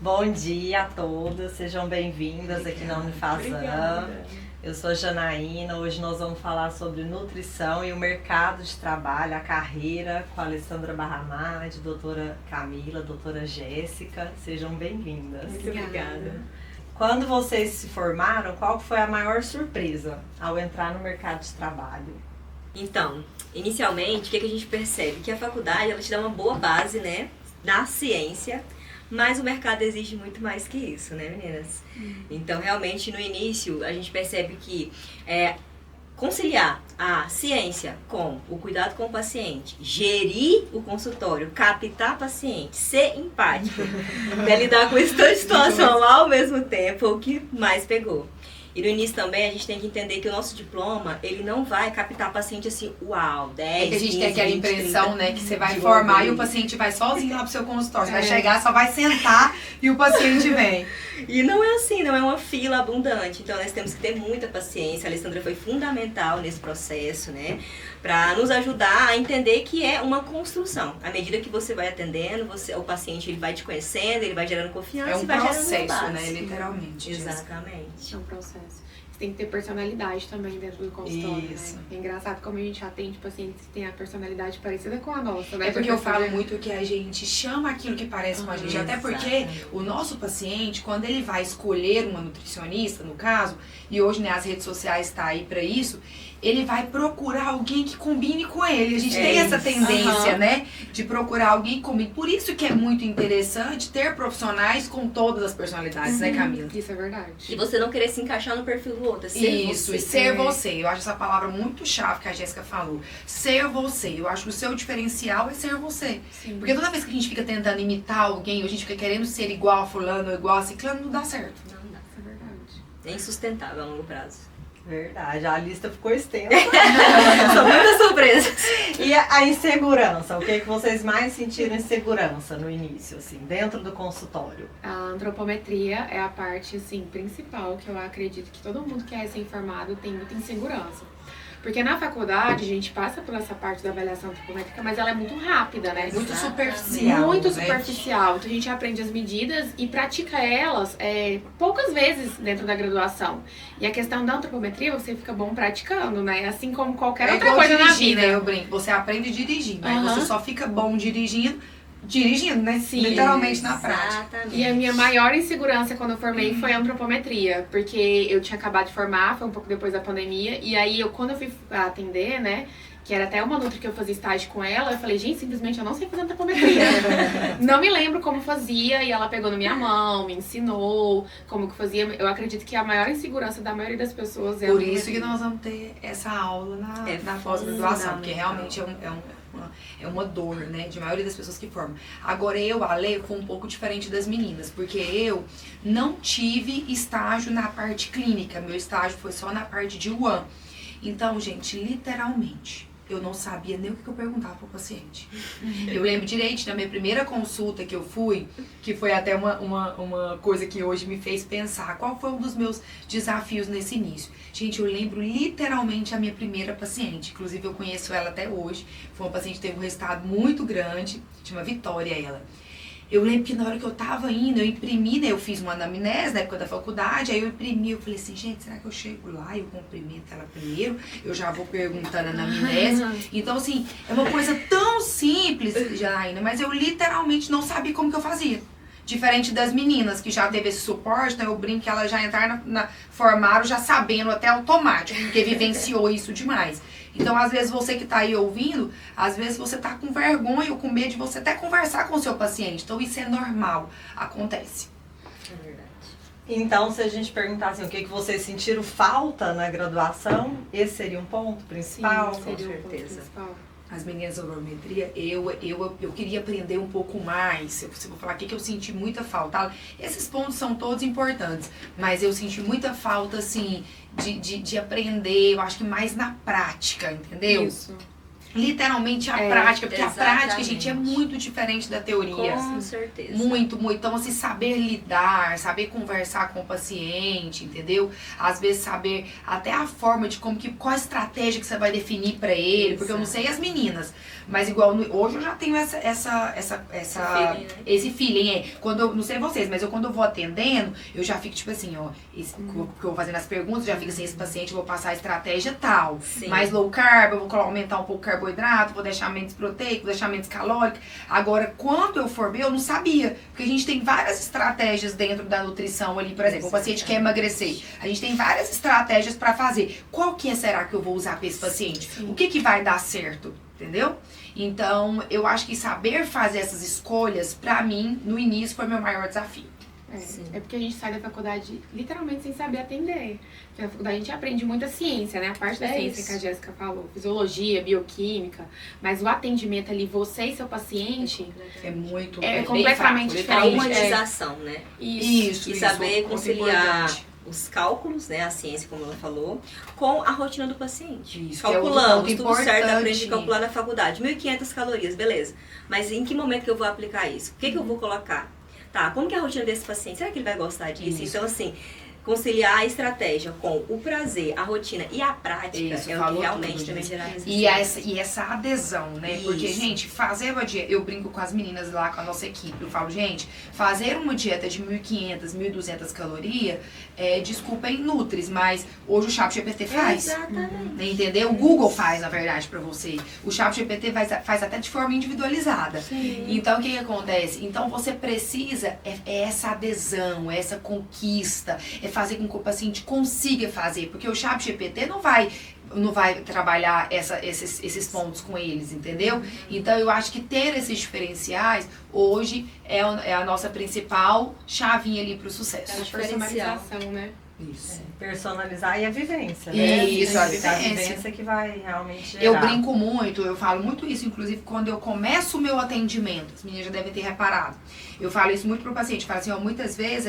Bom dia a todas, sejam bem-vindas aqui na Unifazam. Eu sou a Janaína, hoje nós vamos falar sobre nutrição e o mercado de trabalho, a carreira, com a Alessandra Barramade, doutora Camila, doutora Jéssica. Sejam bem-vindas. Muito obrigada. Quando vocês se formaram, qual foi a maior surpresa ao entrar no mercado de trabalho? Então, inicialmente, o que a gente percebe? Que a faculdade, ela te dá uma boa base, né, na ciência, mas o mercado exige muito mais que isso, né, meninas? Então, realmente, no início, a gente percebe que conciliar a ciência com o cuidado com o paciente, gerir o consultório, captar paciente, ser empático, lidar com essa situação ao mesmo tempo, o que mais pegou. E no início também a gente tem que entender que o nosso diploma, ele não vai captar paciente assim, uau, 10, É que a gente 15, tem aquela 20, impressão, 30, né, que você vai de formar orgulho. e o paciente vai sozinho lá pro seu consultório. Você vai chegar, só vai sentar e o paciente vem. E não é assim, não é uma fila abundante. Então nós temos que ter muita paciência. A Alessandra foi fundamental nesse processo, né? Para nos ajudar a entender que é uma construção. À medida que você vai atendendo, o paciente ele vai te conhecendo, ele vai gerando confiança É um e vai gerando processo, base. né, literalmente. Exatamente. É um processo. Você tem que ter personalidade também dentro do consultório, Isso. né? É engraçado como a gente atende pacientes que têm a personalidade parecida com a nossa, né? É porque eu falo muito que a gente chama aquilo que parece com a gente. Até porque o nosso paciente, quando ele vai escolher uma nutricionista, no caso, e hoje, né, as redes sociais estão aí para isso, ele vai procurar alguém que combine com ele. A gente tem essa tendência, né, de procurar alguém que combine. Por isso que é muito interessante ter profissionais com todas as personalidades, né, Camila? Isso é verdade. E você não querer se encaixar no perfil do outro, é ser Isso, você. e ser você. Eu acho essa palavra muito chave que a Jéssica falou. Ser você. Eu acho que o seu diferencial é ser você. Sim. Porque toda vez que a gente fica tentando imitar alguém, ou a gente fica querendo ser igual a fulano ou igual a ciclano, não dá certo. Não dá. Isso é verdade. É insustentável a longo prazo. Verdade, a lista ficou extensa. São muitas surpresas. E a insegurança? O que vocês mais sentiram insegurança no início, assim, dentro do consultório? A antropometria é a parte, assim, principal que eu acredito que todo mundo que é recém-formado tem muita insegurança. Porque na faculdade a gente passa por essa parte da avaliação antropométrica, mas ela é muito rápida, né? Muito Exatamente. superficial. Muito né? superficial. Então a gente aprende as medidas e pratica elas poucas vezes dentro da graduação. E a questão da antropometria, você fica bom praticando, né? Assim como qualquer É outra igual coisa na dirigir, vida. né? Eu brinco. Você aprende dirigindo, aí Aham. você só fica bom dirigindo, né? Sim. Literalmente na prática. Exatamente. E a minha maior insegurança quando eu formei foi a antropometria, porque eu tinha acabado de formar, foi um pouco depois da pandemia, e aí quando eu fui atender, né, que era até uma nutri que eu fazia estágio com ela, eu falei, gente, simplesmente eu não sei fazer antropometria. Não me lembro como fazia, e ela pegou na minha mão, me ensinou como que fazia. Eu acredito que a maior insegurança da maioria das pessoas é a Por isso que antropometria. nós vamos ter essa aula na pós-graduação, fundamental. porque realmente é uma dor, né, de maioria das pessoas que formam. Agora eu, a Lê, foi um pouco diferente das meninas, porque eu não tive estágio na parte clínica, meu estágio foi só na parte de UAN. Então, gente, literalmente, eu não sabia nem o que eu perguntava pro paciente. Eu lembro direito da minha primeira consulta que eu fui, que foi até uma coisa que hoje me fez pensar qual foi um dos meus desafios nesse início. Gente, eu lembro literalmente a minha primeira paciente, inclusive eu conheço ela até hoje, foi uma paciente que teve um resultado muito grande, chama Vitória ela. Eu lembro que na hora que eu tava indo, eu imprimi, né? Eu fiz uma anamnese na época da faculdade, aí eu imprimi, eu falei assim, gente, será que eu chego lá e eu cumprimento ela primeiro? Eu já vou perguntando a anamnese. Então, assim, é uma coisa tão simples, Janaína, mas eu literalmente não sabia como que eu fazia. Diferente das meninas que já teve esse suporte, né? Eu brinco que elas já entraram formaram já sabendo até automático, porque vivenciou isso demais. Então, às vezes, você que tá aí ouvindo, às vezes você tá com vergonha ou com medo de você até conversar com o seu paciente. Então, isso é normal, acontece. É verdade. Então, se a gente perguntar assim, o que vocês sentiram falta na graduação, esse seria um ponto principal? Sim, seria com o ponto certeza. principal. As meninas da orometria, eu queria aprender um pouco mais. Eu vou falar aqui que eu senti muita falta. Esses pontos são todos importantes, mas eu senti muita falta, assim, de aprender, eu acho que mais na prática, entendeu? Isso. literalmente a prática, porque a prática, gente, é exatamente. muito diferente da teoria. Com certeza. Muito, muito. Então, assim, saber lidar, saber conversar com o paciente, entendeu? Às vezes saber até a forma de qual a estratégia que você vai definir pra ele, porque eu não sei as meninas, mas igual hoje eu já tenho feeling, né? esse feeling, quando eu, não sei vocês, mas quando eu vou atendendo, eu já fico tipo assim, ó, porque eu vou fazendo as perguntas, já fico assim, esse paciente eu vou passar a estratégia tal, Sim. mais low carb, eu vou aumentar um pouco o carboidrato, vou deixar menos proteico, vou deixar menos calórico. Agora, quando eu for ver, eu não sabia, porque a gente tem várias estratégias dentro da nutrição ali, por exemplo, o paciente quer emagrecer, a gente tem várias estratégias pra fazer. Qual que será que eu vou usar pra esse paciente? O que vai dar certo? Entendeu? Então, eu acho que saber fazer essas escolhas, pra mim, no início, foi meu maior desafio. É porque a gente sai da faculdade literalmente sem saber atender. Porque na faculdade a gente aprende muita ciência, né? A parte da ciência que a Jéssica falou, fisiologia, bioquímica, mas o atendimento ali, você e seu paciente, É muito é bem completamente fraco, A diferente. humanização, né? Isso, E saber muito conciliar importante. os cálculos, né, a ciência, como ela falou, com a rotina do paciente. Isso, que é outro Calculamos, ponto tudo certo, importante. aprendi a calcular na faculdade. 1.500 calorias, beleza. Mas em que momento que eu vou aplicar isso? O que eu vou colocar? Tá, como que é a rotina desse paciente? Será que ele vai gostar disso? Isso. Então, assim, conciliar a estratégia com o prazer, a rotina e a prática Isso, é o que falou realmente tudo, também gente. gera E essa adesão, né? Porque, Isso. gente, fazer uma dieta... Eu brinco com as meninas lá, com a nossa equipe. Eu falo, gente, fazer uma dieta de 1.500, 1.200 calorias, desculpa, em Nutris, mas hoje o ChatGPT faz. Exatamente. Entendeu? O Google faz, na verdade, pra você. O ChatGPT faz até de forma individualizada. Sim. Então, o que acontece? Então, você precisa, é essa adesão, é essa conquista, é fazer com que o paciente consiga fazer. Porque o ChatGPT não vai trabalhar esses pontos com eles, entendeu? Então, eu acho que ter esses diferenciais, hoje, é a nossa principal chavinha ali pro sucesso. A personalização, né? Isso. Personalizar e a vivência, né? Isso, a A vivência. vivência que vai realmente gerar. Eu brinco muito, eu falo muito isso, inclusive quando eu começo o meu atendimento, as meninas já devem ter reparado. Eu falo isso muito pro paciente, eu falo assim, ó, muitas vezes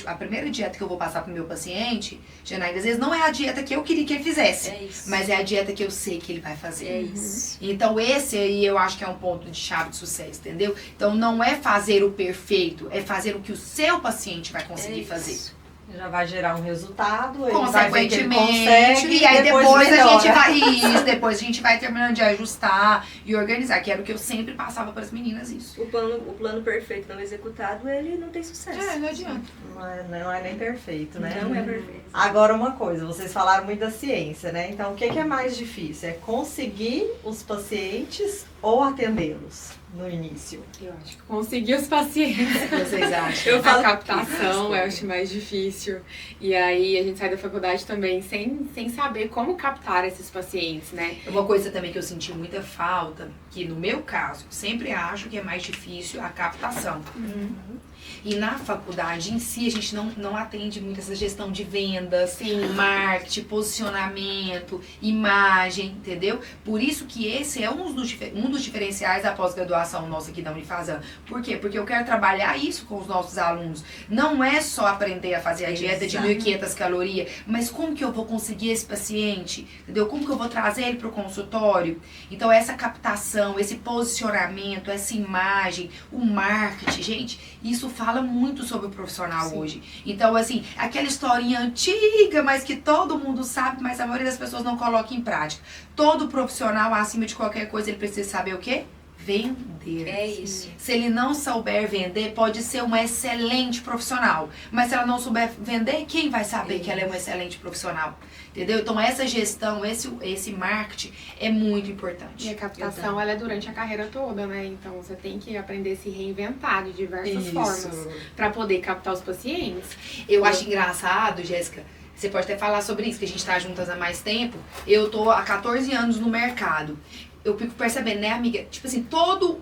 a primeira dieta que eu vou passar pro meu paciente, Janaína, às vezes não é a dieta que eu queria que ele fizesse, É isso. mas é a dieta que eu sei que ele vai fazer. É isso. Então esse aí eu acho que é um ponto de chave de sucesso, entendeu? Então não é fazer o perfeito, é fazer o que o seu paciente vai conseguir fazer. Já vai gerar um resultado, ele vai ver que ele Consequentemente, consegue, e aí depois a melhora. gente vai depois a gente vai terminando de ajustar e organizar, que era o que eu sempre passava para as meninas isso. O plano perfeito não executado, ele não tem sucesso. Não adianta. Não é nem perfeito, né? Não é perfeito. Agora uma coisa, vocês falaram muito da ciência, né? Então o que é mais difícil? É conseguir os pacientes ou atendê-los no início? Eu acho que conseguir os pacientes. O que vocês acham? Eu falo A captação eu acho mais difícil. E aí a gente sai da faculdade também sem saber como captar esses pacientes, né? Uma coisa também que eu senti muita falta, que no meu caso, sempre acho que é mais difícil a captação. E na faculdade em si, a gente não atende muito essa gestão de vendas, marketing, posicionamento, imagem, entendeu? Por isso que esse é um dos diferenciais da pós-graduação nossa aqui da Unifazan. Por quê? Porque eu quero trabalhar isso com os nossos alunos. Não é só aprender a fazer a dieta de 1.500 calorias, mas como que eu vou conseguir esse paciente, entendeu? Como que eu vou trazer ele para o consultório? Então, essa captação, esse posicionamento, essa imagem, o marketing, gente, isso fala muito sobre o profissional hoje. Então, assim, aquela historinha antiga, mas que todo mundo sabe, mas a maioria das pessoas não coloca em prática. Todo profissional, acima de qualquer coisa, ele precisa saber o quê? Vender. É isso. Se ele não souber vender, pode ser uma excelente profissional. Mas se ela não souber vender, quem vai saber que ela é uma excelente profissional? Entendeu? Então essa gestão, esse marketing é muito importante. E a captação, ela é durante a carreira toda, né? Então você tem que aprender a se reinventar de diversas formas para poder captar os pacientes. Eu acho engraçado, Jéssica, você pode até falar sobre isso, que a gente tá juntas há mais tempo. Eu tô há 14 anos no mercado. Eu fico percebendo, né, amiga? Tipo assim, todo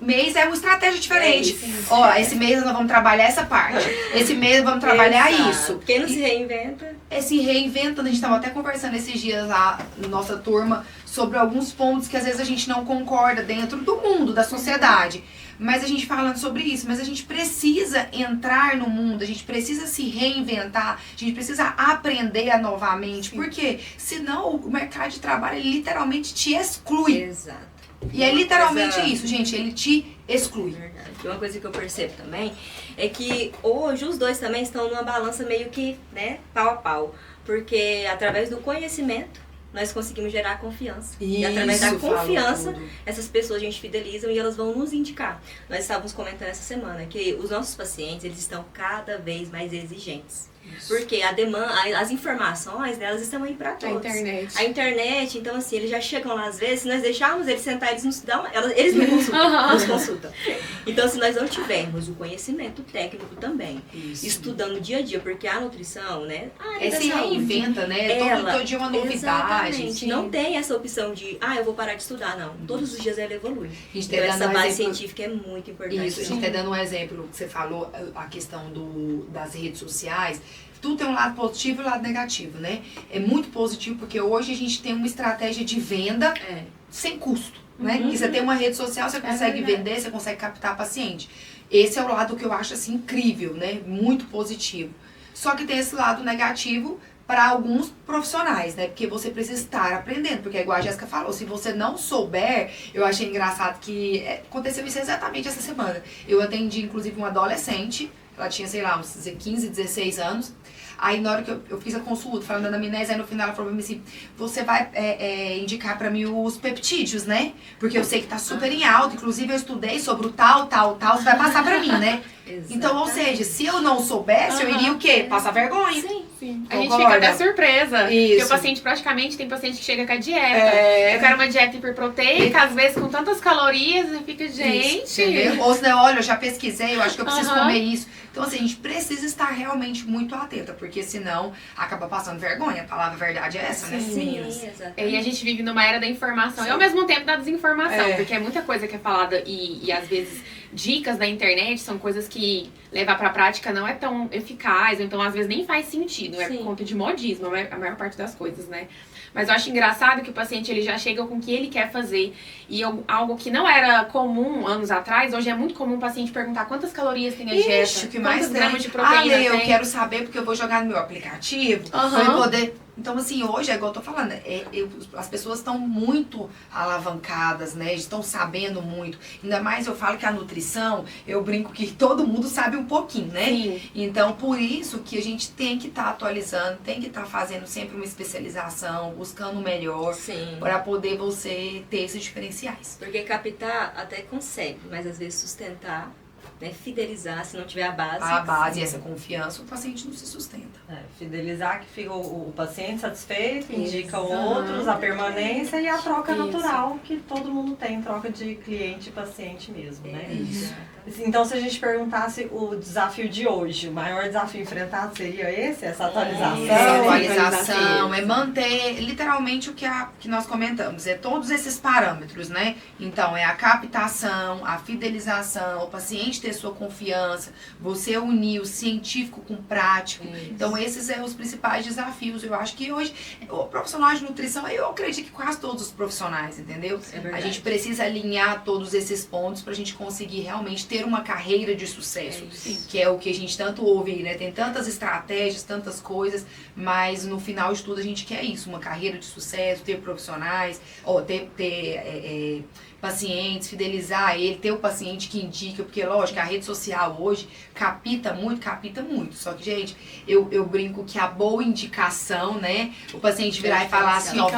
mês é uma estratégia diferente. Ó, esse mês nós vamos trabalhar essa parte. Esse mês vamos trabalhar isso. Quem não se reinventa? Se reinventando, a gente tava até conversando esses dias lá na nossa turma sobre alguns pontos que às vezes a gente não concorda dentro do mundo, da sociedade. mas a gente falando sobre isso, mas a gente precisa entrar no mundo, a gente precisa se reinventar, a gente precisa aprender novamente, porque senão o mercado de trabalho ele literalmente te exclui. Exato. E é literalmente isso, gente, ele te exclui. Verdade. E uma coisa que eu percebo também é que hoje os dois também estão numa balança meio que, né, pau a pau. Porque através do conhecimento nós conseguimos gerar confiança. E através da confiança, essas pessoas a gente fideliza e elas vão nos indicar. Nós estávamos comentando essa semana que os nossos pacientes, eles estão cada vez mais exigentes. Isso. Porque a demanda, as informações delas estão aí para todos. A internet, então assim, eles já chegam lá às vezes, se nós deixarmos eles sentar, eles nos dão, eles nos consultam, nos consultam. Então se nós não tivermos o conhecimento técnico também, estudando dia a dia, porque a nutrição, né, se reinventa, né? Todo dia uma novidade. Sim. Não tem essa opção de, eu vou parar de estudar, não. Todos os dias ela evolui. Então essa base científica é muito importante. Isso, a gente está dando um exemplo que você falou, a questão das redes sociais. Tudo tem um lado positivo e um lado negativo, né? É muito positivo porque hoje a gente tem uma estratégia de venda sem custo, né? Porque você tem uma rede social, você consegue vender, você consegue captar paciente. Esse é o lado que eu acho assim incrível, né? Muito positivo. Só que tem esse lado negativo para alguns profissionais, né? Porque você precisa estar aprendendo, porque é igual a Jéssica falou, se você não souber, eu achei engraçado que aconteceu isso exatamente essa semana. Eu atendi inclusive uma adolescente, ela tinha, sei lá, uns 15, 16 anos. Aí na hora que eu fiz a consulta, falando da anamnese, aí no final ela falou pra mim assim, você vai indicar pra mim os peptídeos, né? Porque eu sei que tá super em alta, inclusive eu estudei sobre o tal, você vai passar pra mim, né? Então, ou seja, se eu não soubesse, eu iria o quê? Passar vergonha. Sim. A gente fica até surpresa. Isso. Porque o paciente, praticamente, tem paciente que chega com a dieta. Eu quero uma dieta hiperproteica, às vezes com tantas calorias, e fica, gente... Entendeu? Ou se olha, eu já pesquisei, eu acho que eu preciso comer isso. Então, assim, a gente precisa estar realmente muito atenta, porque senão acaba passando vergonha. A palavra verdade é essa, né, meninas? E a gente vive numa era da informação e ao mesmo tempo da desinformação, porque é muita coisa que é falada e às vezes dicas da internet são coisas que levar pra prática não é tão eficaz, ou então às vezes nem faz sentido, é por conta de modismo, a maior parte das coisas, né? Mas eu acho engraçado que o paciente ele já chega com o que ele quer fazer. E algo que não era comum anos atrás, hoje é muito comum o paciente perguntar quantas calorias tem a dieta, que mais quantos gramas de proteína tem. Eu quero saber porque eu vou jogar no meu aplicativo, pra eu poder... Então, assim, hoje, é igual eu tô falando, as pessoas estão muito alavancadas, né? Estão sabendo muito. Ainda mais eu falo que a nutrição, eu brinco que todo mundo sabe um pouquinho, né? Sim. Então, por isso que a gente tem que estar atualizando, tem que estar fazendo sempre uma especialização, buscando o melhor, para poder você ter esses diferenciais. Porque captar até consegue, mas às vezes sustentar, né, fidelizar, se não tiver a base. A base e essa confiança, o paciente não se sustenta. Fidelizar que fica o paciente satisfeito, indica outros, a permanência e a troca natural que todo mundo tem, troca de cliente e paciente mesmo, né? Então, se a gente perguntasse o desafio de hoje, o maior desafio enfrentado seria essa atualização? Essa atualização, é manter literalmente o que nós comentamos, todos esses parâmetros, né? Então, é a captação, a fidelização, o paciente ter sua confiança, você unir o científico com o prático. Então, esses são os principais desafios. Eu acho que hoje, o profissional de nutrição, eu acredito que quase todos os profissionais, entendeu? A gente precisa alinhar todos esses pontos pra gente conseguir realmente ter uma carreira de sucesso, que é o que a gente tanto ouve aí, né? Tem tantas estratégias, tantas coisas, mas no final de tudo a gente quer isso, uma carreira de sucesso, ter profissionais, ter pacientes, fidelizar ele, ter o paciente que indica, porque lógico, a rede social hoje capita muito, só que, gente, eu brinco que a boa indicação, né, o paciente virar e falar assim, ó,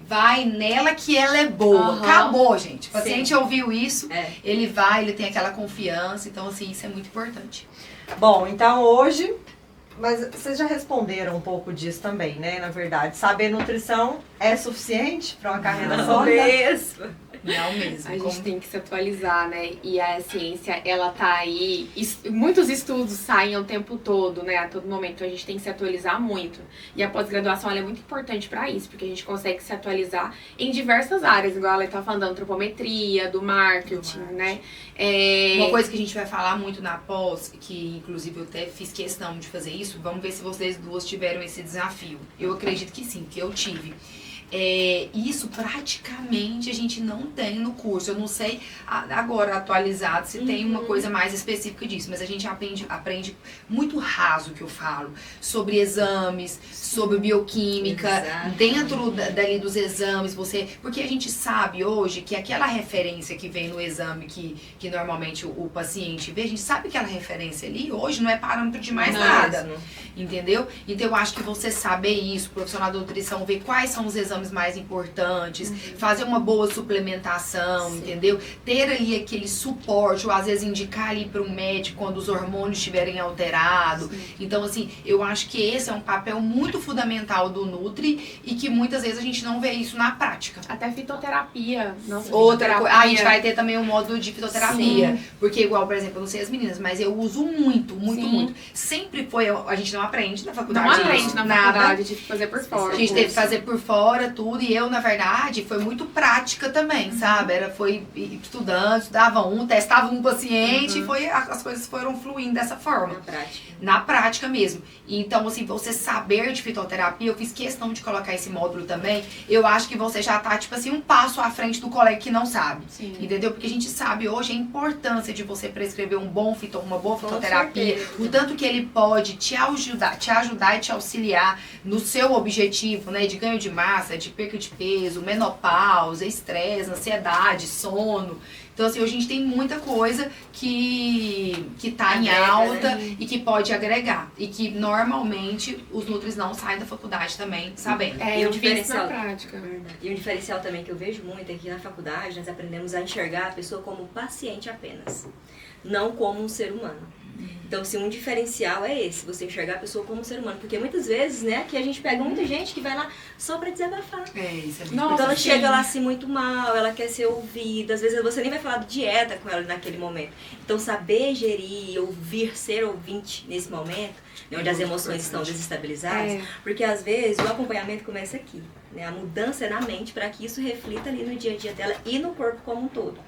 vai nela que ela é boa, acabou, gente, o paciente ouviu isso, ele tem aquela confiança, então, assim, isso é muito importante. Bom, então hoje... Mas vocês já responderam um pouco disso também, né? Na verdade, saber nutrição é suficiente para uma carreira sólida? Não mesmo. A gente tem que se atualizar, né? E a ciência, ela tá aí... Muitos estudos saem o tempo todo, né? A todo momento. A gente tem que se atualizar muito. E a pós-graduação, ela é muito importante para isso. Porque a gente consegue se atualizar em diversas áreas. Igual ela tá falando da antropometria, do marketing, né? Uma coisa que a gente vai falar muito na pós, que inclusive eu até fiz questão de fazer isso, vamos ver se vocês duas tiveram esse desafio. Eu acredito que sim, que eu tive. Isso praticamente a gente não tem no curso. Eu não sei agora atualizado se tem uma coisa mais específica disso, mas a gente aprende muito raso, que eu falo, sobre exames, sobre bioquímica, dentro dali dos exames, porque a gente sabe hoje que aquela referência que vem no exame que normalmente o paciente vê, a gente sabe que aquela referência ali hoje não é parâmetro de mais nada, entendeu? Então eu acho que você saber isso, o profissional da nutrição, ver quais são os exames mais importantes, fazer uma boa suplementação, entendeu? Ter ali aquele suporte, ou às vezes indicar ali para o médico quando os hormônios estiverem alterados. Então, assim, eu acho que esse é um papel muito fundamental do Nutri e que muitas vezes a gente não vê isso na prática. Até fitoterapia. Nossa, Outra coisa, a gente vai ter também um módulo de fitoterapia. Porque igual, por exemplo, eu não sei as meninas, mas eu uso muito. Sempre foi, a gente não aprende na faculdade. Não aprende na faculdade, tive que fazer por fora. A gente teve que fazer por fora tudo, e eu, na verdade, foi muito prática também, sabe? Foi estudando, estudava testava um paciente, e as coisas foram fluindo dessa forma. Na prática mesmo. Então, assim, você saber de fitoterapia, eu fiz questão de colocar esse módulo também, eu acho que você já tá, tipo assim, um passo à frente do colega que não sabe. Entendeu? Porque a gente sabe hoje a importância de você prescrever uma boa fitoterapia, o tanto que ele pode te ajudar e te auxiliar no seu objetivo, né, de ganho de massa, de perca de peso, menopausa, estresse, ansiedade, sono. Então, assim, hoje a gente tem muita coisa que tá em alta, né? E que pode agregar. E que, normalmente, os nutris não saem da faculdade também sabendo. E o diferencial, na prática. E o diferencial também que eu vejo muito é que na faculdade nós aprendemos a enxergar a pessoa como paciente apenas, não como um ser humano. Então, assim, um diferencial é esse, você enxergar a pessoa como um ser humano. Porque muitas vezes, né, aqui a gente pega muita gente que vai lá só pra desabafar. Isso é muito então ela chega lá assim muito mal, ela quer ser ouvida. Às vezes você nem vai falar de dieta com ela naquele momento. Então, saber gerir, ouvir, ser ouvinte nesse momento, né, onde as emoções estão desestabilizadas. Porque às vezes o acompanhamento começa aqui, né, a mudança é na mente para que isso reflita ali no dia a dia dela e no corpo como um todo.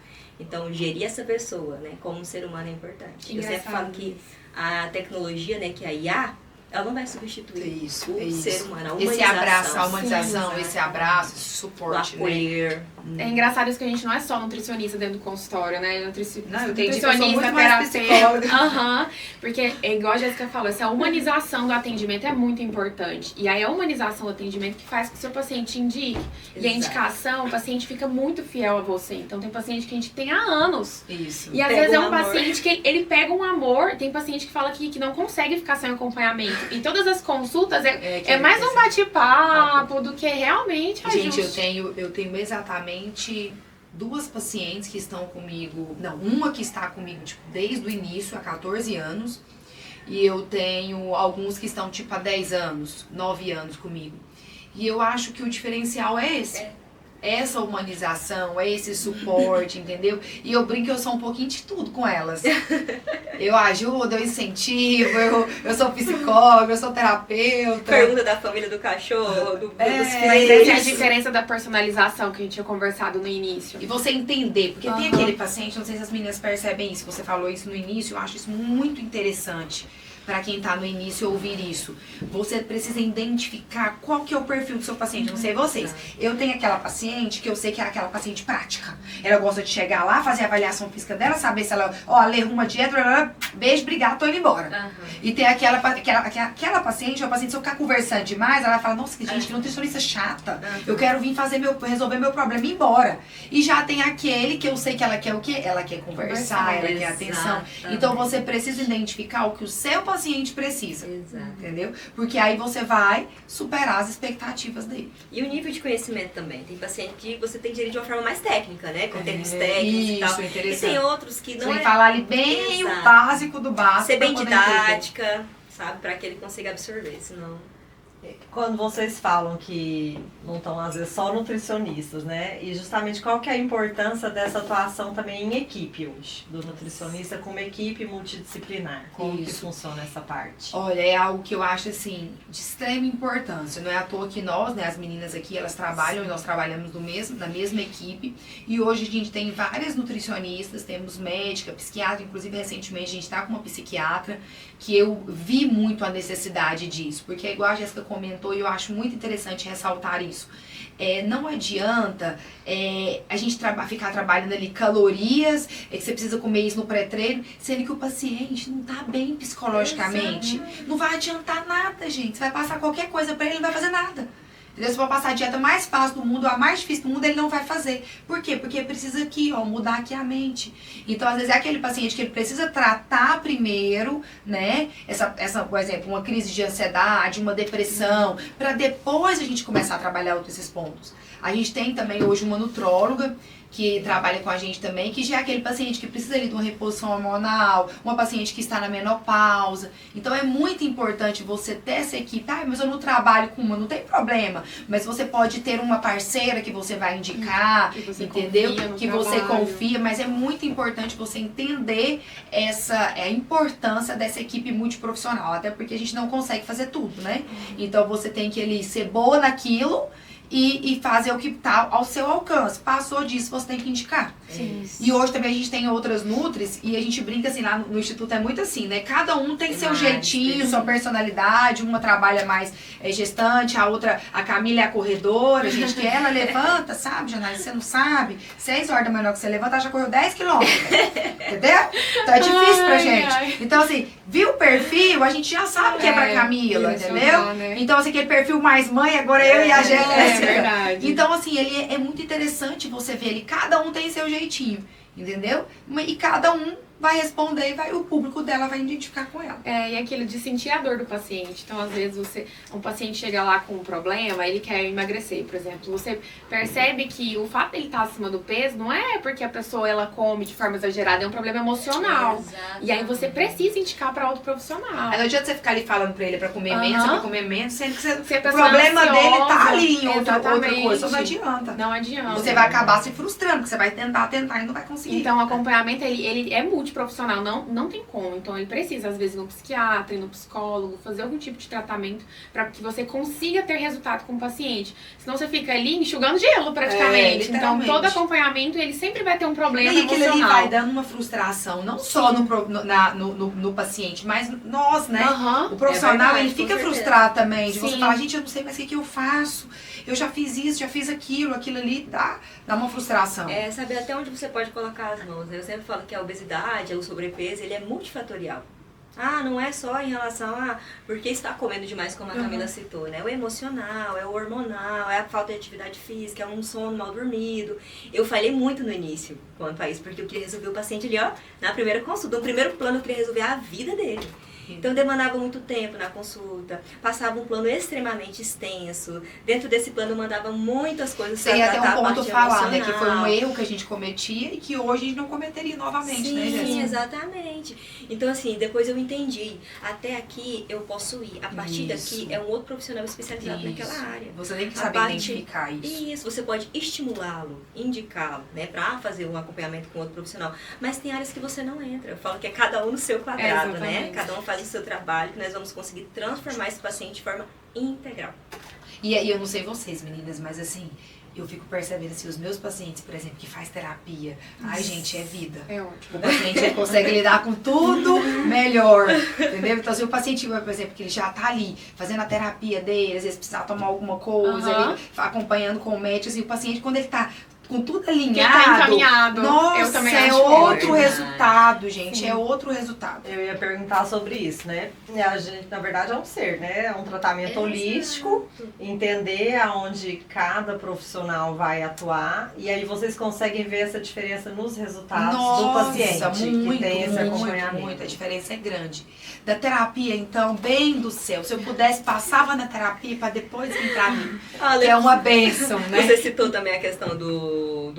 Então, gerir essa pessoa, né, como um ser humano é importante. Eu sempre falo que a tecnologia, né, que é a IA, ela não vai substituir o ser humano, a humanização. Esse abraço, a humanização, esse abraço, esse suporte. Né? É engraçado isso que a gente não é só nutricionista dentro do consultório, né? Nutricionista, terapeuta. Porque, igual a Jéssica falou, essa humanização do atendimento é muito importante. E aí a humanização do atendimento que faz com que o seu paciente indique. E a indicação, o paciente fica muito fiel a você. Então tem paciente que a gente tem há anos. Isso. E às vezes é um paciente que ele pega um amor, tem paciente que fala que não consegue ficar sem acompanhamento. Em todas as consultas é mais um bate-papo do que realmente ajuste. Gente, eu tenho exatamente 2 pacientes que estão comigo, uma que está comigo tipo, desde o início, há 14 anos, e eu tenho alguns que estão tipo há 10 anos, 9 anos comigo. E eu acho que o diferencial é esse. Essa humanização, esse suporte, entendeu? E eu brinco que eu sou um pouquinho de tudo com elas. Eu ajudo, eu incentivo, eu sou psicóloga, eu sou terapeuta. Pergunta da família do cachorro, dos filhos. Mas essa é a diferença da personalização que a gente tinha conversado no início. E você entender, porque tem aquele paciente, não sei se as meninas percebem isso, você falou isso no início, eu acho isso muito interessante. Para quem tá no início ouvir isso. Você precisa identificar qual que é o perfil do seu paciente. Não sei vocês. Eu tenho aquela paciente que eu sei que é aquela paciente prática. Ela gosta de chegar lá, fazer a avaliação física dela, saber se ela, lê uma dieta, beijo, obrigado, tô indo embora. E tem aquela paciente, se eu ficar conversando demais, ela fala, nossa, gente, que nutricionista chata. Eu quero vir resolver meu problema e ir embora. E já tem aquele que eu sei que ela quer o quê? Ela quer conversar, ela quer atenção. Então você precisa identificar o que o seu paciente precisa, entendeu? Porque aí você vai superar as expectativas dele. E o nível de conhecimento também. Tem paciente que você tem que gerir de uma forma mais técnica, né? Com termos técnicos e tal. E tem outros que não você tem que falar ali bem o básico do básico. Ser bem didática, sabe? Para que ele consiga absorver, senão... Quando vocês falam que não estão, às vezes, só nutricionistas, né? E justamente qual que é a importância dessa atuação também em equipe hoje? Do nutricionista como equipe multidisciplinar. Como que funciona essa parte? Olha, é algo que eu acho, assim, de extrema importância. Não é à toa que nós, né, as meninas aqui, elas trabalham e nós trabalhamos na mesma equipe. E hoje a gente tem várias nutricionistas, temos médica, psiquiatra, inclusive recentemente a gente está com uma psiquiatra, que eu vi muito a necessidade disso. Porque é igual a Jéssica comentou e eu acho muito interessante ressaltar isso. Não adianta a gente ficar trabalhando ali calorias, que você precisa comer isso no pré-treino, sendo que o paciente não tá bem psicologicamente. Não vai adiantar nada, gente. Você vai passar qualquer coisa pra ele, ele não vai fazer nada. Entendeu? Se for passar a dieta mais fácil do mundo, a mais difícil do mundo, ele não vai fazer. Por quê? Porque precisa aqui, ó, mudar aqui a mente. Então, às vezes, é aquele paciente que ele precisa tratar primeiro, né? Por exemplo, uma crise de ansiedade, uma depressão, para depois a gente começar a trabalhar outros esses pontos. A gente tem também hoje uma nutróloga que trabalha com a gente também, que já é aquele paciente que precisa ali de uma reposição hormonal, uma paciente que está na menopausa. Então é muito importante você ter essa equipe. Ah, mas eu não trabalho com uma, não tem problema. Mas você pode ter uma parceira que você vai indicar, que você entendeu? confia no Que você trabalho. confia, mas é muito importante você entender a importância dessa equipe multiprofissional, até porque a gente não consegue fazer tudo, né? Então você tem que ali ser boa naquilo e fazer o que está ao seu alcance. Passou disso, você tem que indicar. Sim. E hoje também a gente tem outras nutris e a gente brinca assim, lá no Instituto é muito assim, né? Cada um tem seu jeitinho, sua personalidade. Uma trabalha mais gestante, a outra, a Camila é a corredora, gente, que ela levanta, sabe, Janai? Você não sabe. 6 horas da manhã que você levanta, ela já correu 10 quilômetros. Entendeu? Então é difícil pra gente. Então, assim, viu o perfil, a gente já sabe que é pra Camila, entendeu? Né? Então, assim, aquele perfil mais mãe, agora eu e a Jéssica. É verdade. Então, assim, ele é muito interessante você ver ele. Cada um tem seu jeitinho, entendeu? E cada um vai responder e o público dela vai identificar com ela. E aquilo de sentir a dor do paciente. Então, às vezes, um paciente chega lá com um problema, ele quer emagrecer, por exemplo. Você percebe que o fato dele estar acima do peso não é porque a pessoa ela come de forma exagerada, é um problema emocional. E aí você precisa indicar para outro profissional. Aí não adianta você ficar ali falando pra ele pra comer menos, pra comer menos, sendo que Se a o pessoa é problema dele tá ansiosa, ali em outra exatamente. coisa. Não adianta. Não adianta. Você vai acabar se frustrando, porque você vai tentar e não vai conseguir. Então, o acompanhamento, ele é multiprofissional, não tem como. Então, ele precisa, às vezes, ir no psiquiatra, ir no psicólogo, fazer algum tipo de tratamento para que você consiga ter resultado com o paciente. Senão, você fica ali enxugando gelo, praticamente. Então, literalmente. todo acompanhamento, ele sempre vai ter um problema E aquilo ali emocional. vai dando uma frustração, não só no paciente, mas nós, né? Aham. O profissional, verdade, ele com fica certeza. frustrado também, de você Sim. falar, gente, eu não sei mais o que eu faço, eu já fiz isso, já fiz aquilo ali dá uma frustração. Saber até onde você pode colocar as mãos. Eu sempre falo que a obesidade, o sobrepeso, ele é multifatorial. Não é só em relação a porque está comendo demais, como a Camila citou, né? O emocional, é o hormonal, é a falta de atividade física, é um sono mal dormido. Eu falei muito no início quanto a isso, porque eu queria resolver o paciente ali, ó, na primeira consulta. No primeiro plano eu queria resolver a vida dele. Então demandava muito tempo na consulta, passava um plano extremamente extenso. Dentro desse plano eu mandava muitas coisas para Tem até tratar um a ponto parte falar, né? emocional. Que foi um erro que a gente cometia e que hoje a gente não cometeria novamente, né, Jéssica? Sim, exatamente. Então, assim, depois eu entendi. Até aqui eu posso ir. A partir Isso. daqui é um outro profissional especializado Isso. naquela área. Você tem que A saber parte- identificar isso. Isso, você pode estimulá-lo, indicá-lo, né, pra fazer um acompanhamento com outro profissional. Mas tem áreas que você não entra. Eu falo que é cada um no seu quadrado, né? Exatamente. Cada um faz o seu trabalho, que nós vamos conseguir transformar esse paciente de forma integral. E aí, eu não sei vocês, meninas, mas assim, eu fico percebendo assim, os meus pacientes, por exemplo, que faz terapia, ai, gente, é vida. É ótimo. O paciente ele consegue lidar com tudo melhor, entendeu? Então, se o paciente, por exemplo, que ele já tá ali fazendo a terapia dele, às vezes precisar tomar alguma coisa, Aham. ele acompanhando com o médico, assim, o paciente, quando ele tá com tudo Que ele alinhado, tá encaminhado. nossa, eu também é acho outro verdade. resultado, gente, Sim. é outro resultado. Eu ia perguntar sobre isso, né? A gente, na verdade, é um ser, né? É um tratamento Exato. holístico, entender aonde cada profissional vai atuar e aí vocês conseguem ver essa diferença nos resultados do paciente muito, que tem esse muito, acompanhamento. muito. A diferença é grande. Da terapia, então, bem do céu. Se eu pudesse, passava na terapia para depois vir pra mim. Que é uma bênção, né? Você citou também a questão do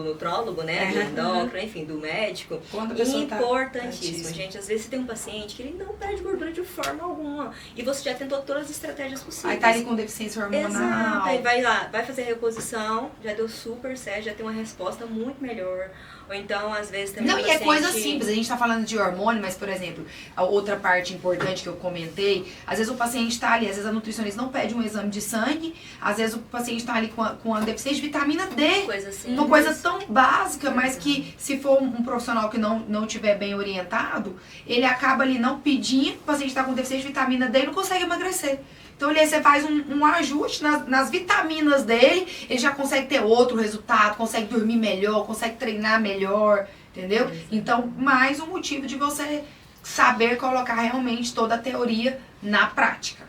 nutrólogo, né? Do endócrino, enfim, do médico. Quando a pessoa tá Importantíssimo, altíssima. gente. Às vezes você tem um paciente que ele não perde gordura de forma alguma. E você já tentou todas as estratégias possíveis. Aí tá ali com deficiência hormonal. Exato. Aí vai lá, vai fazer a reposição, já deu super certo, já tem uma resposta muito melhor. Ou então, às vezes, também Não, o e é paciente- coisa simples. A gente tá falando de hormônio, mas, por exemplo, a outra parte importante que eu comentei, às vezes o paciente tá ali, às vezes a nutricionista não pede um exame de sangue, às vezes o paciente tá ali com a deficiência de vitamina D. Coisa assim. Uma coisa tão básica, mas que se for um profissional que não tiver bem orientado, ele acaba ali não pedindo, o paciente está com deficiência de vitamina D e não consegue emagrecer. Então ali você faz um ajuste nas vitaminas dele, ele já consegue ter outro resultado, consegue dormir melhor, consegue treinar melhor, entendeu? Então, mais um motivo de você saber colocar realmente toda a teoria na prática.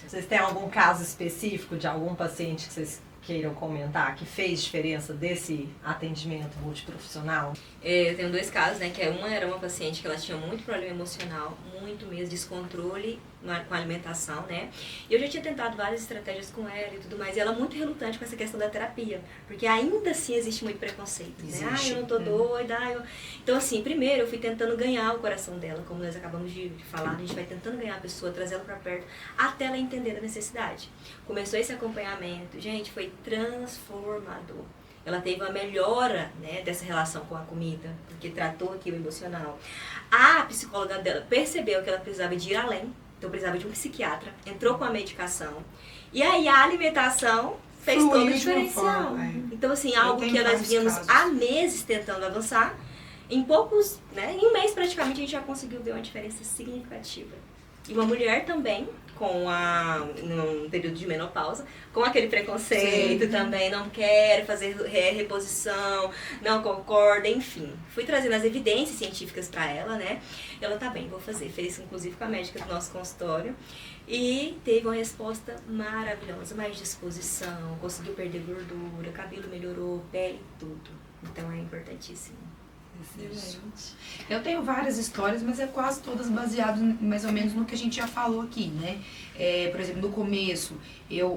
Vocês têm algum caso específico de algum paciente que vocês queiram comentar que fez diferença desse atendimento multiprofissional? Eu tenho 2 casos, né? Que uma era uma paciente que ela tinha muito problema emocional, muito mesmo, descontrole com a alimentação, né? E eu já tinha tentado várias estratégias com ela e tudo mais, e ela muito relutante com essa questão da terapia, porque ainda assim existe muito preconceito, né? Ah, eu não tô doida, Então, assim, primeiro eu fui tentando ganhar o coração dela, como nós acabamos de falar, a gente vai tentando ganhar a pessoa, trazer ela pra perto, até ela entender a necessidade. Começou esse acompanhamento, gente, foi transformador. Ela teve uma melhora, né, dessa relação com a comida, porque tratou aqui o emocional. A psicóloga dela percebeu que ela precisava de ir além, então precisava de um psiquiatra, entrou com a medicação, e aí a alimentação fez todo o diferencial. Então, assim, algo que nós vínhamos há meses tentando avançar, em poucos, né, em um mês praticamente a gente já conseguiu ver uma diferença significativa. E uma mulher também, num período de menopausa, com aquele preconceito também, não quer fazer reposição, não concorda, enfim. Fui trazendo as evidências científicas para ela, né? Ela tá bem, vou fazer. Fez inclusive com a médica do nosso consultório. E teve uma resposta maravilhosa, mais disposição, conseguiu perder gordura, cabelo melhorou, pele, tudo. Então é importantíssimo. Excelente. Eu tenho várias histórias, mas é quase todas baseadas mais ou menos no que a gente já falou aqui, né? Por exemplo, no começo, eu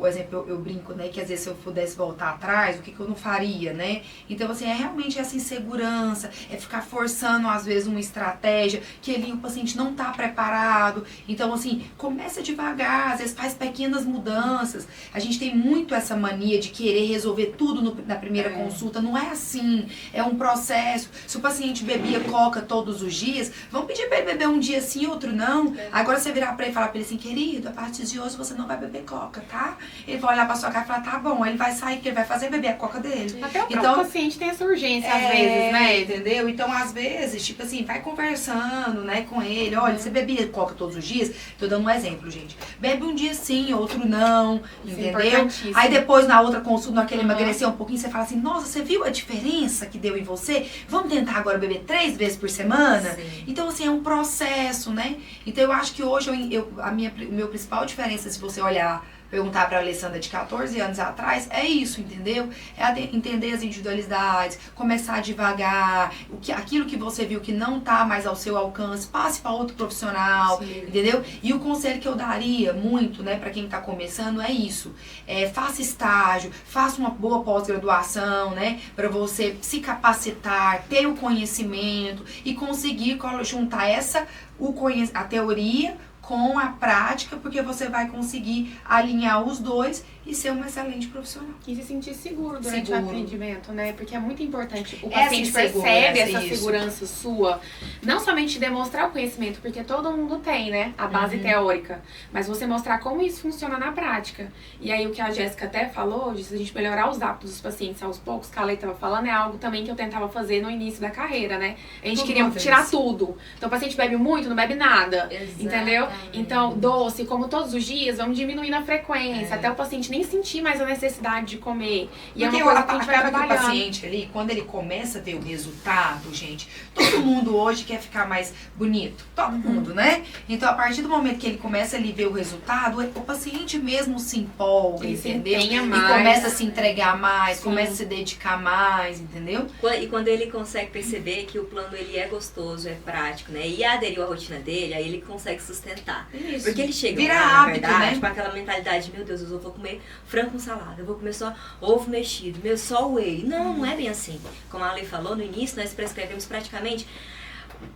brinco, né, que às vezes se eu pudesse voltar atrás, o que eu não faria, né? Então, assim, é realmente essa insegurança, é ficar forçando, às vezes, uma estratégia que ali o paciente não tá preparado. Então, assim, começa devagar, às vezes faz pequenas mudanças. A gente tem muito essa mania de querer resolver tudo na primeira consulta. Não é assim, é um processo. Se o paciente bebia coca todos os dias, vamos pedir pra ele beber um dia sim, outro não. Agora você virar pra ele e falar pra ele assim, querido, a partir de hoje você não vai beber coca, tá? Ele vai olhar pra sua cara e falar, tá bom. Aí ele vai sair, que ele vai fazer beber a coca dele. Até o próprio paciente tem essa urgência às vezes, né? Entendeu? Então, às vezes, tipo assim, vai conversando, né, com ele. Olha, você bebia coca todos os dias? Tô dando um exemplo, gente. Bebe um dia sim, outro não, entendeu? Aí depois, na outra consulta, naquele emagrecer um pouquinho, você fala assim, nossa, você viu a diferença que deu em você? Vamos tentar agora beber 3 vezes por semana? Sim. Então, assim, é um processo, né? Então, eu acho que hoje, o meu principal diferença, se você olhar, perguntar para a Alessandra de 14 anos atrás, é isso, entendeu? É entender as individualidades, começar devagar, aquilo que você viu que não tá mais ao seu alcance, passe para outro profissional, entendeu? E o conselho que eu daria muito, né, para quem tá começando é isso. Faça estágio, faça uma boa pós-graduação, né, para você se capacitar, ter o conhecimento e conseguir juntar a teoria com a prática, porque você vai conseguir alinhar os dois e ser um excelente profissional. E se sentir seguro durante o atendimento, né? Porque é muito importante. O paciente percebe essa segurança sua, não somente demonstrar o conhecimento, porque todo mundo tem, né? A base teórica. Mas você mostrar como isso funciona na prática. E aí o que a Jéssica até falou, de a gente melhorar os hábitos dos pacientes aos poucos, que a Lei estava falando, é algo também que eu tentava fazer no início da carreira, né? A gente queria tirar tudo. Então o paciente bebe muito, não bebe nada. Entendeu? Então, doce, como todos os dias, vamos diminuindo a frequência, até o paciente nem sentir mais a necessidade de comer. E porque é uma coisa que a gente vai trabalhando. O paciente ali, quando ele começa a ver o resultado, gente, todo mundo hoje quer ficar mais bonito. Todo mundo, né? Então, a partir do momento que ele começa a ver o resultado, o paciente mesmo se empolga, ele entendeu? Se e começa a se entregar mais, começa a se dedicar mais, entendeu? E quando ele consegue perceber que o plano ele é gostoso, é prático, né? E aderiu à rotina dele, aí ele consegue sustentar. Isso. Porque ele chega Vira lá, hábito, na verdade, né? com aquela mentalidade, meu Deus, eu vou comer frango com salada, eu vou comer só ovo mexido, só whey. Não é bem assim. Como a Ale falou no início, nós prescrevemos praticamente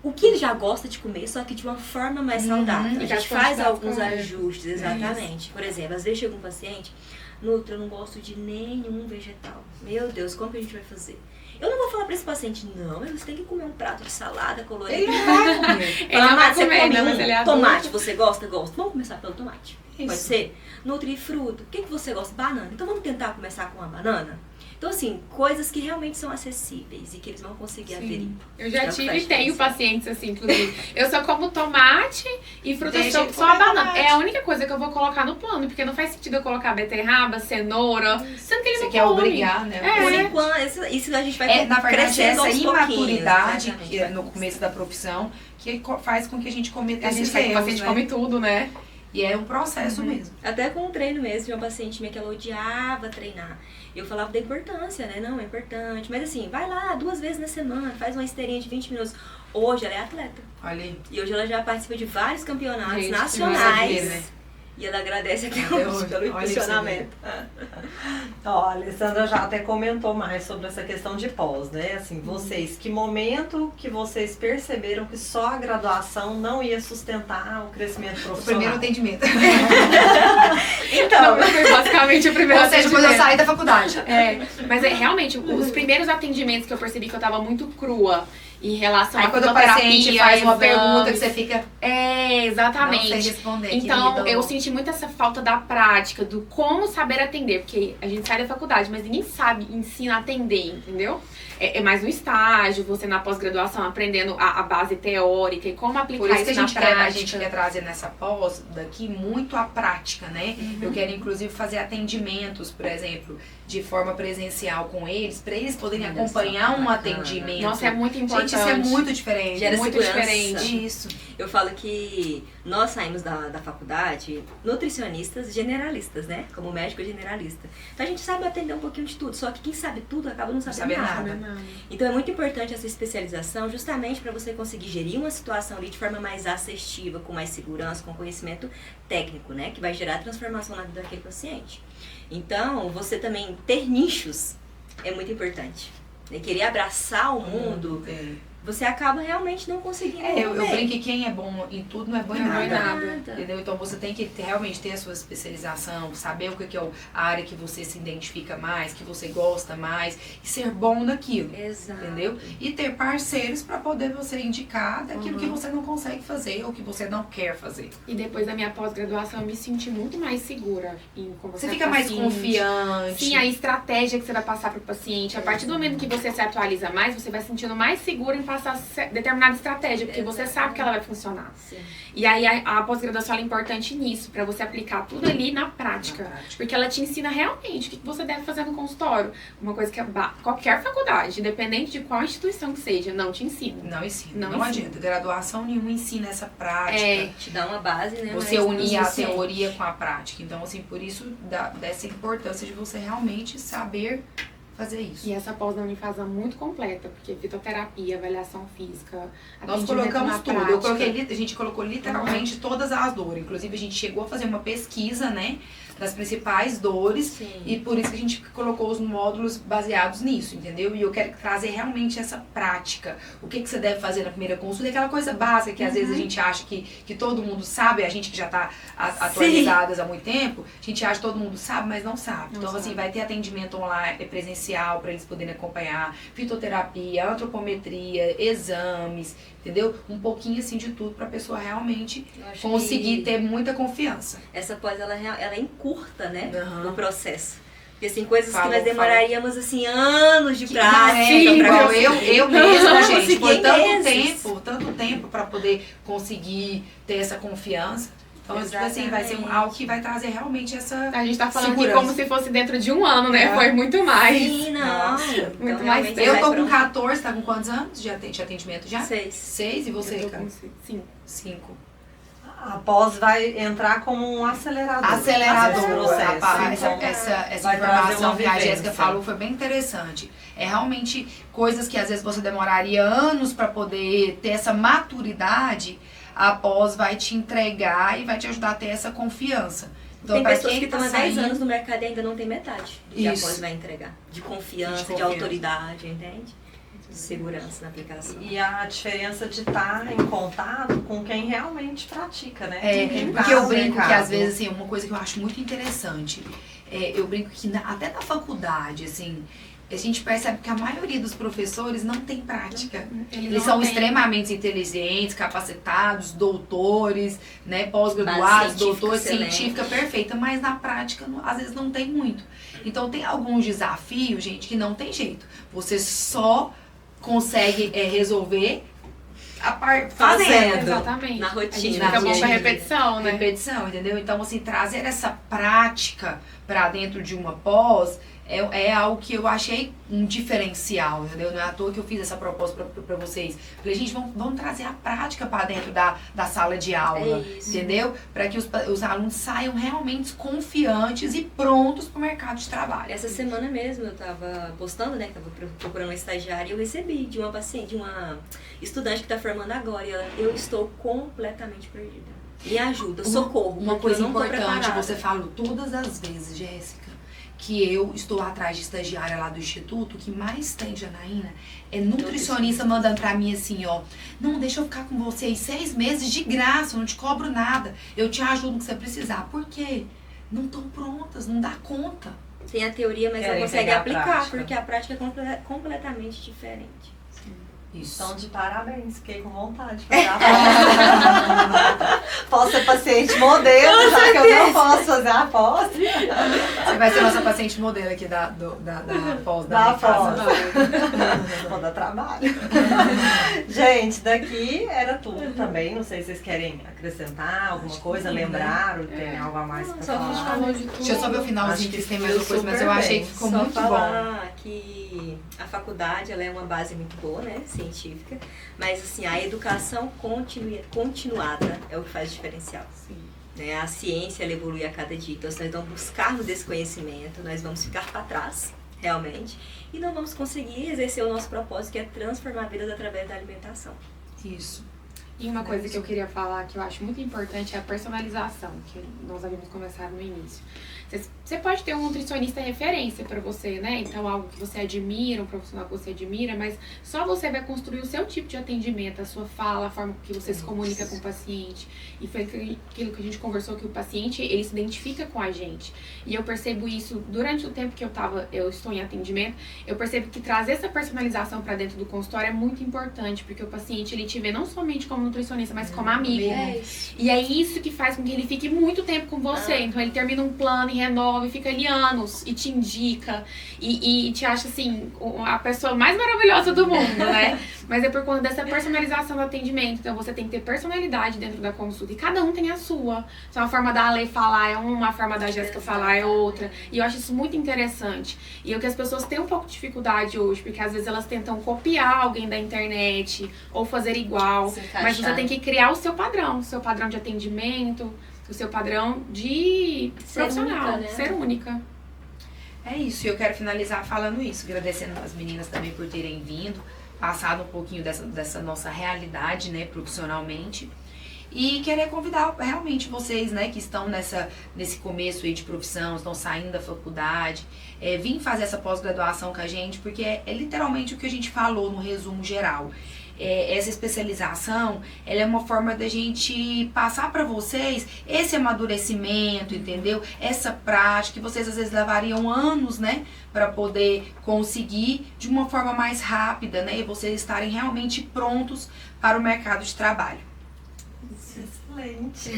o que ele já gosta de comer, só que de uma forma mais saudável. A gente faz alguns ajustes, exatamente. Por exemplo, às vezes chega um paciente, Nutra, eu não gosto de nenhum vegetal. Meu Deus, como que a gente vai fazer? Eu não vou falar pra esse paciente, não, você tem que comer um prato de salada colorida. Ele não vai comer. Ele não vai comer, não, mas ele é tomate, você gosta? Gosto. Vamos começar pelo tomate. Isso. Pode ser? Nutri fruto. O que você gosta? Banana. Então vamos tentar começar com a banana? Então, assim, coisas que realmente são acessíveis e que eles vão conseguir aderir. Eu já tive e tenho pacientes assim, inclusive. Eu só como tomate E fruta Deixa só a banana. tomate. É a única coisa que eu vou colocar no plano, porque não faz sentido eu colocar beterraba, cenoura, sendo que ele Você não quer come. obrigar, né? Por É. enquanto, isso a gente vai Na verdade, crescendo essa aos imaturidade pouquinhos, que é no começo da profissão que faz com que a gente cometa A gente esses quer que o erros, paciente né? come tudo, né? E é um processo mesmo. Até com o treino mesmo, de uma paciente minha que ela odiava treinar. E eu falava da importância, né? Não, é importante. Mas assim, vai lá 2 vezes na semana, faz uma esteirinha de 20 minutos. Hoje ela é atleta. Olha aí. E hoje ela já participa de vários campeonatos Gente, que nacionais. maravilha, né? E ela agradece até Até hoje hoje. pelo Olha isso, impulsionamento. Ó, a Alessandra já até comentou mais sobre essa questão de pós, né? Assim, vocês, que momento que vocês perceberam que só a graduação não ia sustentar o crescimento O profissional? primeiro atendimento. Então, Não, foi basicamente o primeiro Ou seja, quando eu atendimento. saí da faculdade. É, mas realmente, os primeiros atendimentos que eu percebi que eu tava muito crua em relação Aí à quando o paciente fisioterapia, faz uma exames. pergunta que você fica... É, Não exatamente. sei responder, Então, querido. eu senti muito essa falta da prática, do como saber atender, porque a gente sai da faculdade, mas ninguém sabe, ensina a atender, entendeu? É mais no estágio, você na pós-graduação aprendendo a base teórica e como aplicar Por isso que isso na prática. a gente quer trazer nessa pós daqui muito a prática, né? Eu quero inclusive fazer atendimentos, por exemplo, de forma presencial com eles, para eles poderem Olha acompanhar só, um bacana. atendimento. Nossa, é muito importante. Gente, isso é muito diferente. Gera muito segurança. diferente. Isso. Eu falo que nós saímos da faculdade nutricionistas generalistas, né? Como médico generalista. Então a gente sabe atender um pouquinho de tudo, só que quem sabe tudo acaba não sabendo sabe nada. nada. Então é muito importante essa especialização justamente para você conseguir gerir uma situação ali de forma mais assertiva, com mais segurança, com conhecimento técnico, né? Que vai gerar transformação na vida daquele paciente. Então, você também ter nichos é muito importante. Né? Querer abraçar o mundo, você acaba realmente não conseguindo. Eu mover. brinco que quem é bom em tudo não é bom em Não é nada. nada. Entendeu? Então você tem que realmente ter a sua especialização, saber o que é a área que você se identifica mais, que você gosta mais, e ser bom naquilo. Exato. Entendeu? E ter parceiros para poder você indicar daquilo que você não consegue fazer ou que você não quer fazer. E depois da minha pós-graduação, eu me senti muito mais segura em conversar Você com fica o mais paciente. confiante. Sim, a estratégia que você vai passar pro paciente. A partir do momento que você se atualiza mais, você vai se sentindo mais seguro em passar determinada estratégia, porque você sabe que ela vai funcionar. Sim. E aí a pós-graduação ela é importante nisso, pra você aplicar tudo ali na prática. Porque ela te ensina realmente o que você deve fazer no consultório. Uma coisa que qualquer faculdade, independente de qual instituição que seja, não te ensina. Não ensina. Não Não ensina. adianta. Graduação nenhuma ensina essa prática. É. Te dá uma base, né? Você mas unir a você- teoria com a prática. Então, assim, por isso dessa importância de você realmente saber fazer isso. E essa pós da Unifasa é muito completa, porque fitoterapia, avaliação física, Nós atendimento colocamos na tudo. prática. Eu coloquei, a gente colocou literalmente todas as dores. Inclusive, a gente chegou a fazer uma pesquisa, né? Das principais dores. Sim. E por isso que a gente colocou os módulos baseados nisso, entendeu? E eu quero trazer realmente essa prática. O que você deve fazer na primeira consulta? Aquela coisa básica que às vezes a gente acha que todo mundo sabe, a gente que já está atualizadas há muito tempo, a gente acha que todo mundo sabe, mas não sabe. Não Então, sabe. assim, vai ter atendimento online, presencial, para eles poderem acompanhar, fitoterapia, antropometria, exames, entendeu? Um pouquinho assim de tudo para a pessoa realmente Eu acho conseguir que ter muita confiança. essa pós, ela encurta, né? Aham. O processo. Porque assim, coisas Falou, que nós demoraríamos assim, anos de Não, prática. então, pra igual conseguir. eu mesma, Não, gente, consegui foi meses. tanto tempo para poder conseguir ter essa confiança. Então, tipo assim, vai ser Exatamente. algo que vai trazer realmente essa... A gente tá falando aqui Segurança. como se fosse dentro de um ano, né? É. Foi muito mais. Sim, não. Nossa, Então, muito mais realmente, tempo. Eu vai tô com pronto. 14, tá com quantos anos de atendimento já? 6. 6 e você, Eu tô cara? com 5. 5. a pós vai entrar como um acelerador. Acelerador, nesse processo. rapaz, Então, essa vai trazer informação uma que a vivência. Jéssica falou foi bem interessante. É realmente coisas que às vezes você demoraria anos para poder ter essa maturidade, a pós vai te entregar e vai te ajudar a ter essa confiança. Então, Tem pra pessoas quem que estão tá há 10 saindo- anos no mercado e ainda não tem metade do que a Isso. pós vai entregar. De confiança, De de, confiança. autoridade, entende? De segurança na aplicação. E a diferença de estar em contato com quem realmente pratica, né? É, Com quem porque tá eu no brinco que mercado. às vezes, assim, uma coisa que eu acho muito interessante, eu brinco que até na faculdade, assim, a gente percebe que a maioria dos professores não tem prática. Eles são extremamente inteligentes, capacitados, doutores, né, pós-graduados, Base doutores, científica científica perfeita, mas na prática, às vezes, não tem muito. Então, tem alguns desafios, gente, que não tem jeito. Você só consegue resolver fazendo. Exatamente. Na A gente rotina. fica bom pra rotina. repetição, né? Repetição, entendeu? Então, assim, trazer essa prática pra dentro de uma pós é algo que eu achei um diferencial, entendeu? Não é à toa que eu fiz essa proposta pra vocês. Falei, gente, vamos trazer a prática pra dentro da sala de aula, entendeu? Pra que os alunos saiam realmente confiantes e prontos pro mercado de trabalho. Essa semana mesmo eu tava postando, né, que tava procurando uma estagiária, e eu recebi de uma paciente, de uma estudante que tá formando agora, e ela, eu estou completamente perdida. Me ajuda, socorro. Uma porque coisa eu não tô importante, preparada. você falou todas as vezes, Jéssica, que eu estou atrás de estagiária lá do Instituto, o que mais tem, Janaína, é nutricionista mandando pra mim assim, ó, não, deixa eu ficar com vocês 6 meses de graça, eu não te cobro nada, eu te ajudo no que você precisar. Por quê? Não estão prontas, não dá conta. Tem a teoria, mas Querem não consegue pegar a aplicar, prática. porque a prática é completamente diferente. Isso. Então, de parabéns, fiquei com vontade de pegar a pós. Posso ser paciente modelo, já que eu não posso fazer a pós. Você vai ser nossa paciente modelo aqui da pós da Da pós. Unifasa. Vou dar trabalho. Gente, daqui era tudo também. Não sei se vocês querem acrescentar alguma coisa, lembrar ou tem algo a mais pra Só a gente falar. falou de tudo. Deixa eu só ver o Acho finalzinho que que tem mais uma foi coisa, mas super eu achei bem. que ficou Só muito bom. falar que a faculdade ela é uma base muito boa, né, científica, mas assim, a educação continuada é o que faz diferencial. Sim. Né? A ciência ela evolui a cada dia, então se nós não buscarmos esse conhecimento, nós vamos ficar para trás, realmente, e não vamos conseguir exercer o nosso propósito, que é transformar vidas através da alimentação. Isso. E uma coisa que eu queria falar que eu acho muito importante é a personalização, que nós havíamos começado no início. Você pode ter um nutricionista referência para você, né? Então, algo que você admira, um profissional que você admira, mas só você vai construir o seu tipo de atendimento, a sua fala, a forma que você se comunica com o paciente. E foi aquilo que a gente conversou, que o paciente, ele se identifica com a gente. E eu percebo isso durante o tempo que eu estou em atendimento, eu percebo que trazer essa personalização para dentro do consultório é muito importante, porque o paciente, ele te vê não somente como nutricionista, mas como amigo. Isso. E é isso que faz com que ele fique muito tempo com você. Então ele termina um plano e renova e fica ali anos e te indica e te acha assim a pessoa mais maravilhosa do mundo, né? Mas é por conta dessa personalização do atendimento. Então você tem que ter personalidade dentro da consulta e cada um tem a sua. Então a forma da Ale falar é uma, a forma da Jéssica falar é outra. E eu acho isso muito interessante. E é o que as pessoas têm um pouco de dificuldade hoje, porque às vezes elas tentam copiar alguém da internet ou fazer igual. Mas você tem que criar o seu padrão de atendimento, o seu padrão de Ser profissional, única, né? ser única. É isso, e eu quero finalizar falando isso, agradecendo as meninas também por terem vindo, passado um pouquinho dessa nossa realidade, né, profissionalmente. E querer convidar realmente vocês, né, que estão nesse começo aí de profissão, estão saindo da faculdade, vir fazer essa pós-graduação com a gente, porque é literalmente o que a gente falou no resumo geral. Essa especialização, ela é uma forma da gente passar para vocês esse amadurecimento, entendeu? Essa prática que vocês às vezes levariam anos, né, para poder conseguir de uma forma mais rápida, né, e vocês estarem realmente prontos para o mercado de trabalho. Excelente.